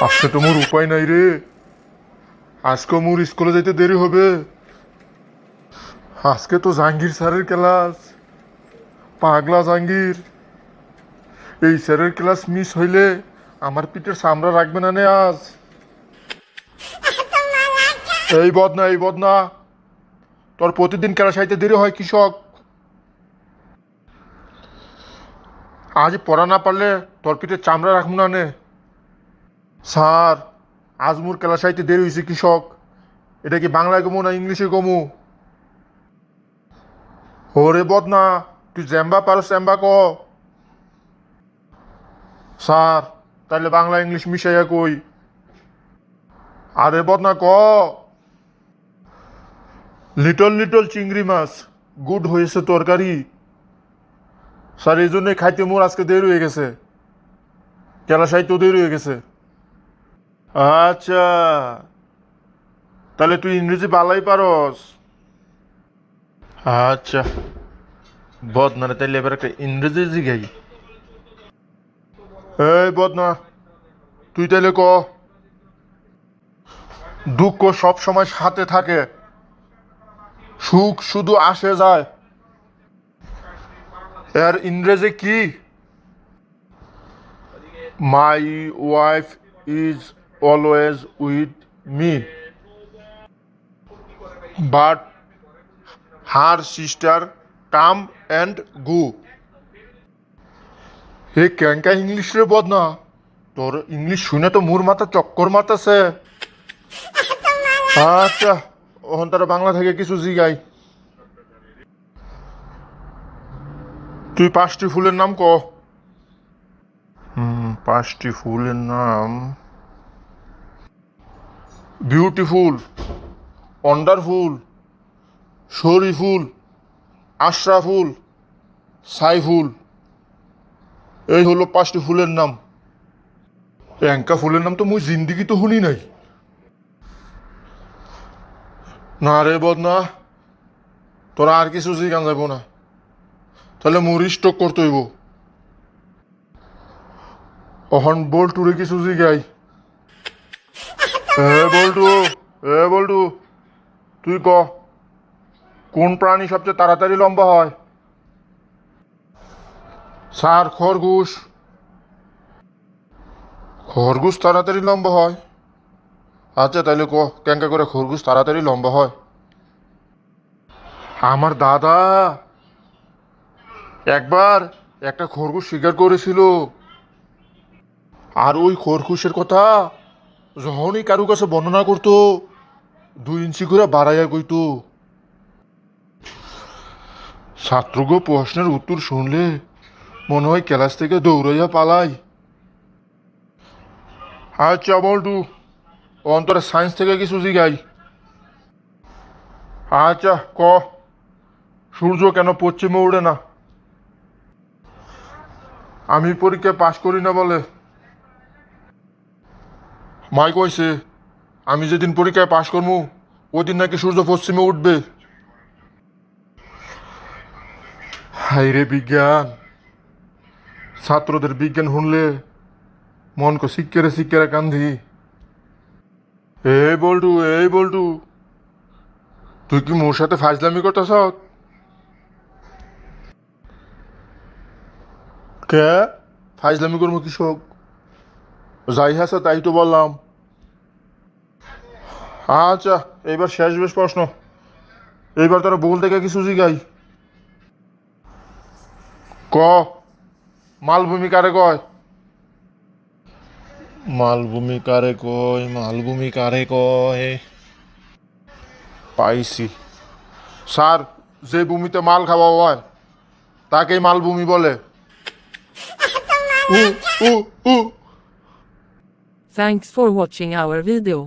আজকে তো মোর উপায় নাই রে। আজকে মোর স্কুলে যাইতে দেরি হবে। আজকে তো জাহাঙ্গীর স্যারের ক্লাস। পাগলা জাহাঙ্গীর। এই স্যারের ক্লাস মিস হইলে আমার পিঠের চামড়া রাখবে না নে আজ। এই বদনা তোর প্রতিদিন ক্লাস আইতে দেরি হয় কৃষক। আজ পড়া না পারলে তোর পিঠের চামড়া রাখবো না নে। স্যার, আজ মোর ক্লাস আইতে দেরি হয়েছে কৃষক। এটা কি বাংলায় গমু না ইংলিশে গমু? ওরে বদনা, তুই জ্যাম্বা পারো জ্যাম্বা ক। স্যার, তাহলে বাংলা ইংলিশ মিশাইয়া কই। আরে বদনা ক। লিটল লিটল চিংড়ি মাছ, গুড হয়েছে তরকারি। স্যার, এই জন্যই খাইতে মোর আজকে দেরি হয়ে গেছে। কেলা সাইতেও দেরি হয়ে গেছে। আচ্ছা, তাহলে তুই ইংরেজি বালাই পারস। আচ্ছা, বদনা রে, তাইলে এবার একটা ইংরেজি জিগাই। এই বদনা, তুই তাইলে ক। দুঃখ সব সময় সাথে থাকে, সুখ শুধু আসে যায়। এর ইংরেজি কি? My wife is always with me, but her sister come and go. হে ক্যাঙ্কা ইংলিশ রে বদনা, তোর ইংলিশ শুনে তো মোর মাথা চক্কর মারতেছে। আচ্ছা, ওখান তারা বাংলা থেকে কিছু জিগাই। তুই 5টি ফুলের নাম ক। পাঁচটি ফুলের নাম: বিউটিফুল, ওয়ান্ডারফুল, শরীফুল, আশরাফুল, সাইফুল। এই হলো 5টি ফুলের নাম। এঙ্কা ফুলের নাম তো মুই জিন্দিগি তো শুনি নাই। না রে বদনা, তোরা আর কিছু জিগান যাব না। তাহলে মুড় স্টক করতে হইব। অহন বল্টুরে কিছু জিগাই। এ বল্টু, তুই ক, কোন প্রাণী সবচেয়ে তাড়াতাড়ি লম্বা হয়? স্যার, খরগোশ। খরগোশ তাড়াতাড়ি লম্বা হয়? আচ্ছা, তাইলে ক, কেঙ্কা করে খরগোশ তাড়াতাড়ি লম্বা হয়? আমার দাদা একবার একটা খরগোশ শিকার করেছিল। আর ওই খরগোশের কথা যখনই কারো কাছে বর্ণনা করতো, 2 ইঞ্চি করে বাড়াইয়া কইতো। ছাত্রগো প্রশ্নের উত্তর শুনলে মনে হয় ক্লাস থেকে দৌড়াইয়া পালাই। আচ্ছা বল্টু, অন্তরে সায়েন্স থেকে কিছু জিগাই। আচ্ছা ক, সূর্য কেন পশ্চিমে উড়ে না? আমি পরীক্ষায় পাশ করি না বলে। মাই কইছে আমি যেদিন পরীক্ষায় পাশ করবো ওই দিন নাকি সূর্য পশ্চিমে উঠবে। হাই রে বিজ্ঞান, ছাত্রদের বিজ্ঞান শুনলে মন কো সিক্কেরে সিক্কেরে কান্ধি। এই বল্টু, তুই কি মোর সাথে ফাজলামি করতেছ? কে ফাজলামি করবো কৃষক? যাই হাসা তাই তো বললাম। আচ্ছা, এইবার শেষ বেশ প্রশ্ন। এইবার তোরা বল থেকে কিছু জিগাই। ক, মালভূমি কারে কয়? মালভূমি কারে কয়? পাইছি। স্যার, যে ভূমিতে মাল খাওয়া হয় তাকেই মালভূমি বলে। উ উ উ Thanks for watching our video.